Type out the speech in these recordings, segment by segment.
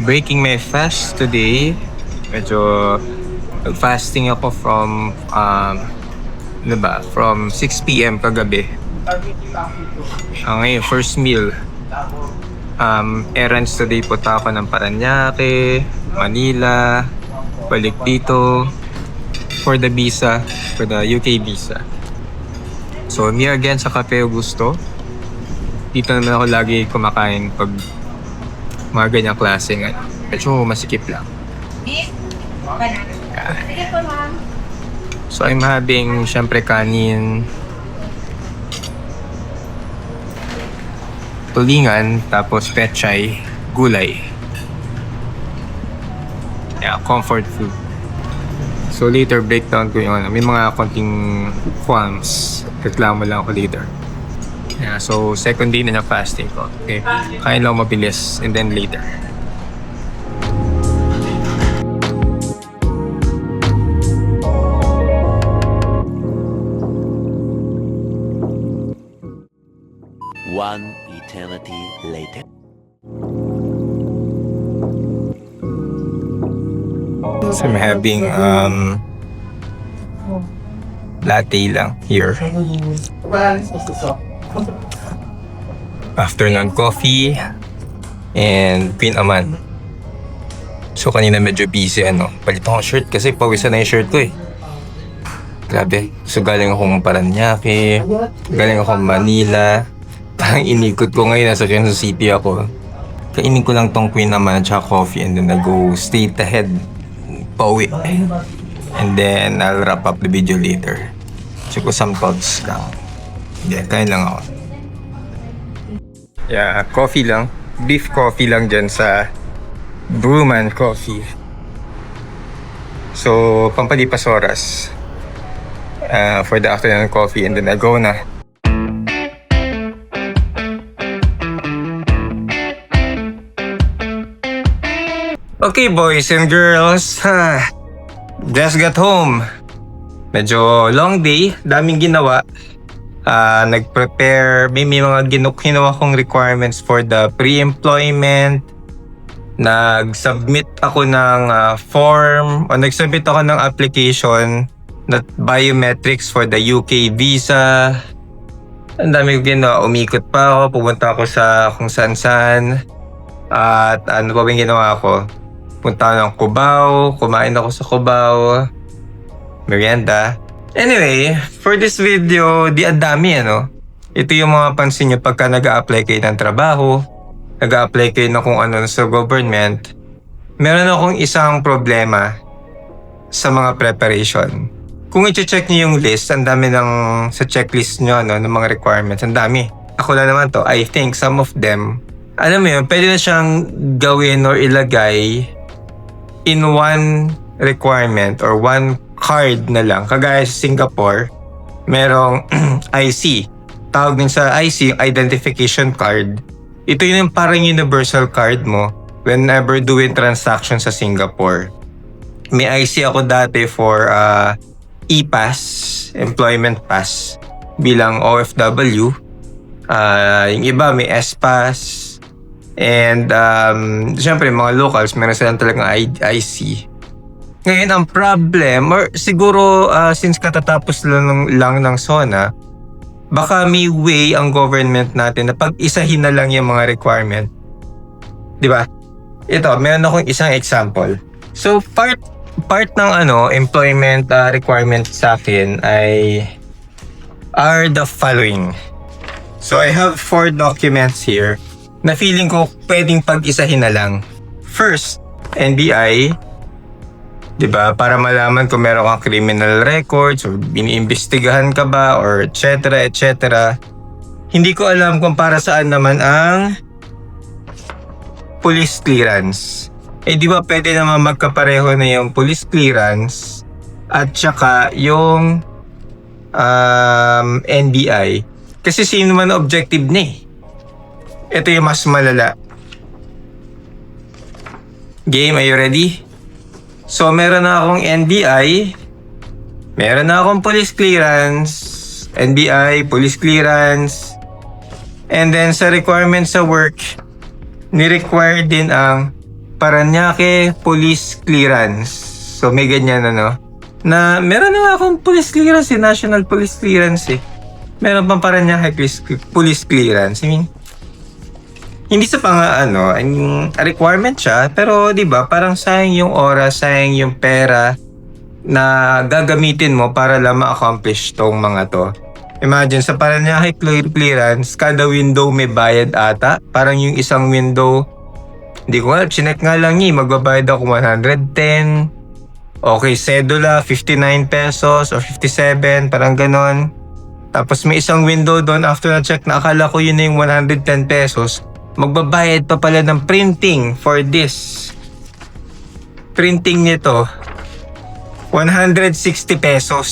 breaking my fast today. Medyo fasting ako from from 6 p.m. kagabi. Ngayon, first meal. Errands today, punta ako ng Parañaque, Manila, balik dito for the visa, for the UK visa. So, me again sa Cafe Augusto. Dito naman ako lagi kumakain pag mga ganyang klaseng medyo masikip lang. So, I'm having, syempre, kanin, tulingan, tapos pechay, gulay. Yeah, comfort food. So later, breakdown ko yung may mga konting qualms. Reklamo lang ako later. Yeah, so second day na fasting ko. Okay, kain lang mabilis and then later. One eternity later. So I'm having latte lang here. Afternoon coffee and Queen Aman. So kanina medyo busy palit akong shirt kasi pawisan na yung shirt ko eh. Grabe. So galing akong Parañaque, galing akong Manila. Parang inikot ko ngayon, nasa Quezon City ako. Kainin ko lang tong Queen Aman at coffee and then I go straight ahead pauwi. And then I'll wrap up the video later. Check ko some thoughts lang. Yeah, kain lang ako. Yeah, coffee lang. Beef coffee lang dyan sa Brewman Coffee. So, pampalipas oras for the afternoon coffee and then I go na. Okay, boys and girls, just got home. Medyo long day, daming ginawa. Nag-prepare, may mga ginawa kong requirements for the pre-employment. Nag-submit ako ng form, o nag-submit ako ng application na biometrics for the UK visa. Ang dami ko ginawa, umikot pa ako, pumunta ako sa kung saan-saan. At ano pa ba yung ginawa ko? Punta ng Cubao, kumain ako sa Cubao, merienda. Anyway, for this video, dami Ito yung mga pansin nyo pagka nag-a-apply kayo ng trabaho, nag-a-apply kayo na kung ano sa government. Meron akong isang problema sa mga preparation. Kung i-check nyo yung list, ang dami sa checklist nyo ng mga requirements, ang dami. Ako lang naman to, I think some of them, alam mo yun, pwede na siyang gawin or ilagay in one requirement or one card na lang. Kagaya sa Singapore, merong IC. Tawag din sa IC, identification card. Ito yung parang universal card mo whenever doing transaction sa Singapore. May IC ako dati for e-pass, employment pass, bilang OFW. Yung iba may S-pass. And syempre mga locals meron silang talagang IC. Ngayon ang problem, or siguro since katatapos lang ng SONA, baka may way ang government natin na pag-isahin na lang yung mga requirement. Di ba? Ito, meron akong isang example. So part ng employment requirement sa akin are the following. So I have 4 documents here na feeling ko pwedeng pag-isahin na lang. First, NBI, diba? Para malaman kung meron kang criminal records or iniimbestigahan ka ba or etc. Hindi ko alam kung para saan naman ang police clearance. Di ba pwede naman magkapareho na yung police clearance at saka yung NBI. Kasi sino man objective na eh. Ito yung mas malala. Game, are you ready? So, meron na akong NBI. Meron na akong police clearance. NBI, police clearance. And then, sa requirements sa work, ni-require din ang Parañaque Police Clearance. So may ganyan na meron na akong police clearance national police clearance Meron pang Parañaque Police Clearance. I mean, hindi sa I mean, requirement siya, pero 'di ba, parang sayang yung oras, sayang yung pera na gagamitin mo para lang ma-accomplish tong mga to. Imagine, sa Parañaque Clearance, kada window may bayad ata. Parang yung isang window, hindi ko nga, chinek nga lang magbabayad ako 110. Okay, sedula, 59 pesos or 57, parang ganon. Tapos may isang window doon, after na-check na akala ko yun na yung 110 pesos, magbabayad pa pala ng printing for this. Printing nito, 160 pesos.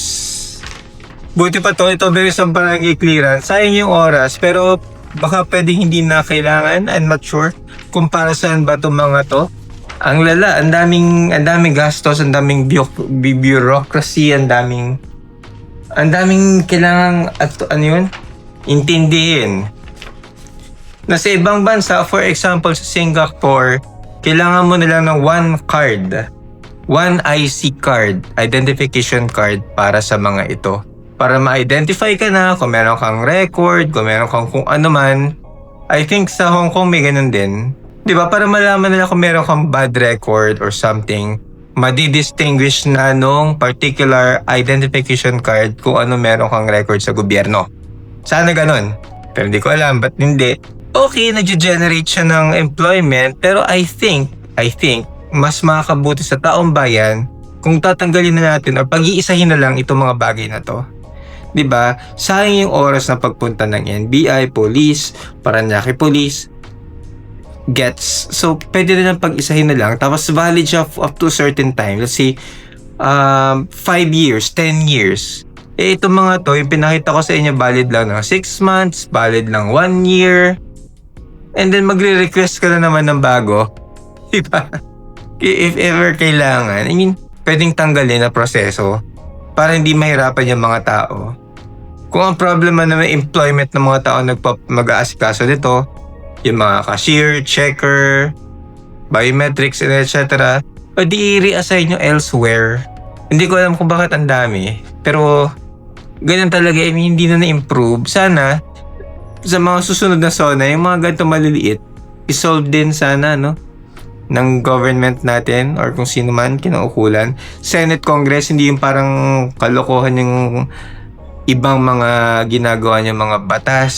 Buti pa ito very isang Parañaque Clearance. Sayang yung oras, pero baka pwedeng hindi na kailangan. I'm not sure kung para saan ba itong mga to. Ang lala, ang daming gastos, ang daming bureaucracy, ang daming kailangang intindihin. Na sa ibang bansa, for example sa Singapore, kailangan mo nila ng one IC card, identification card para sa mga ito. Para ma-identify ka na kung meron kang record, kung meron kang kung ano man. I think sa Hong Kong may ganun din. Di ba? Para malaman nila kung meron kang bad record or something, madidistinguish na nung particular identification card kung ano meron kang record sa gobyerno. Sana ganun. Pero hindi ko alam, ba't hindi? Okay, nag-generate siya ng employment, pero I think, mas makakabuti sa taong bayan kung tatanggalin na natin o pag-iisahin na lang itong mga bagay na to. Diba? Sayang yung oras na pagpunta ng NBI, police, Parañaque Police, gets. So, pwede na lang pag-isahin na lang. Tapos valid siya up to a certain time. Let's say, 5 years, 10 years. Itong mga to, yung pinakita ko sa inyo, valid lang ng 6 months, valid lang 1 year. And then, magre-request ka na naman ng bago. Diba? If ever kailangan. I mean, pwedeng tanggalin na proseso para hindi mahirapan yung mga tao. Kung ang problema na may employment ng mga tao mag-aasikaso dito, yung mga cashier, checker, biometrics, etc., o di i-reassign nyo elsewhere. Hindi ko alam kung bakit ang dami. Pero, ganyan talaga, I mean, hindi na na-improve. Sana, sa mga susunod na SONA, yung mga ganito maliliit, isolve din sana, ng government natin or kung sino man kinaukulan. Senate, Congress, hindi yung parang kalokohan yung ibang mga ginagawa niya mga batas.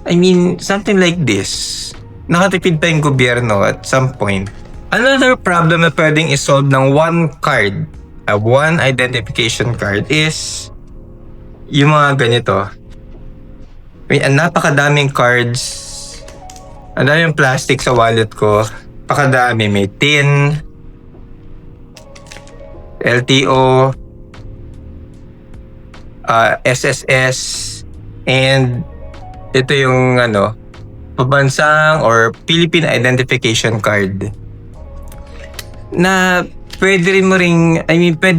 I mean, something like this. Nakatipid pa yung gobyerno at some point. Another problem na pwedeng isolve ng one card, one identification card is yung mga ganito. I mean, napakadaming cards. Ang daming plastic sa wallet ko. Pakadami, may tin, LTO, SSS, and ito yung pabansang or Philippine Identification Card na pwede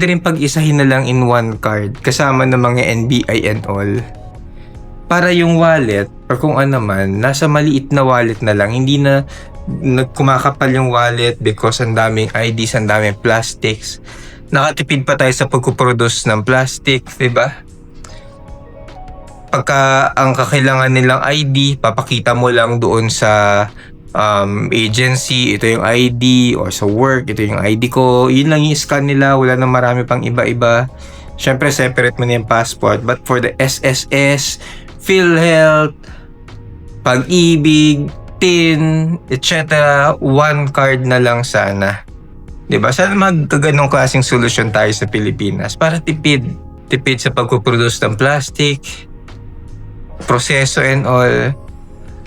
rin pag-isahin na lang in one card kasama ng mga NBI and all. Para yung wallet or kung ano man, nasa maliit na wallet na lang, hindi na nagkumakapal yung wallet because ang daming IDs, ang daming plastics. Nakatipid pa tayo sa pagkuproduce ng plastic, diba? Pagka ang kakailangan nilang ID, papakita mo lang doon sa agency, ito yung ID, or sa work, ito yung ID ko. Yun lang yung scan nila, wala nang marami pang iba-iba. Syempre, separate mo na yung passport. But for the SSS, PhilHealth, Pag-ibig, PIN, etc., one card na lang sana. Diba? Sana magkaganong klaseng solusyon tayo sa Pilipinas para tipid. Tipid sa pagpuproduce ng plastic, proseso and all.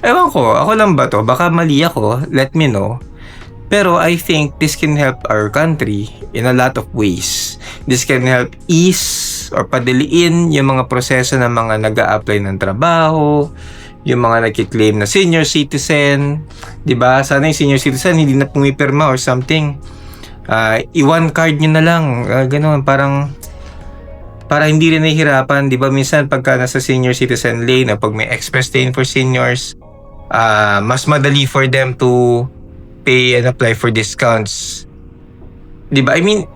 Ewan ko, ako lang ba to? Baka mali ako, let me know. Pero I think this can help our country in a lot of ways. This can help ease or padaliin yung mga proseso ng mga nag-a-apply ng trabaho, yung mga nagki-claim na senior citizen, 'di ba? Sana yung senior citizen hindi na pumipirma or something. I-one card nyo na lang, ganoon, para hindi rin nahihirapan, 'di ba? Minsan pagka nasa senior citizen lane, pag may express lane for seniors, mas madali for them to pay and apply for discounts. Diba? I mean,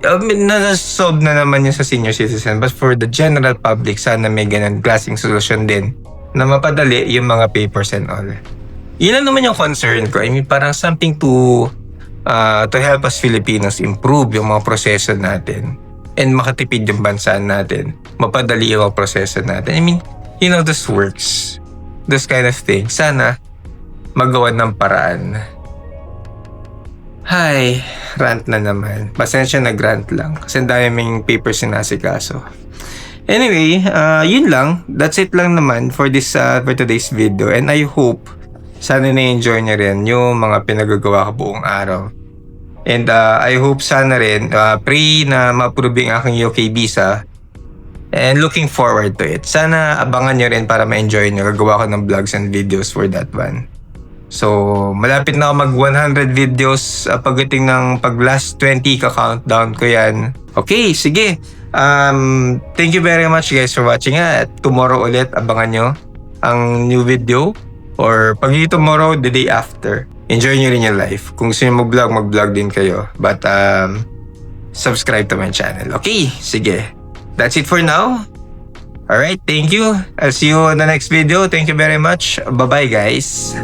nasolve na naman yun sa senior citizen. But for the general public, sana may ganun klaseng solusyon din na mapadali yung mga papers and all. Yun lang naman yung concern ko. I mean, parang something to help us Filipinos improve yung mga proseso natin and makatipid yung bansa natin. Mapadali yung mga proseso natin. I mean, you know, this works. This kind of thing. Sana magawa ng paraan. Hi, rant na naman. Pasensya na grant lang kasi ang daming papers na nasikaso. Anyway, yun lang. That's it lang naman for today's video, and I hope sana na-enjoy niyo rin yung mga pinagagawa ko buong araw. And I hope sana rin pray na ma-approve yung aking UK visa, and looking forward to it. Sana abangan niyo rin para ma-enjoy niyo. Gagawa ko ng vlogs and videos for that one. So, malapit na ako mag 100 videos pagdating ng pag last 20 ka-countdown ko yan. Okay, sige. Thank you very much guys for watching. At tomorrow ulit, abangan nyo ang new video. Or pag hindi tomorrow, the day after. Enjoy nyo rin yung life. Kung gusto nyo mag-vlog din kayo. But, subscribe to my channel. Okay, sige. That's it for now. Alright, thank you. I'll see you on the next video. Thank you very much. Bye-bye guys.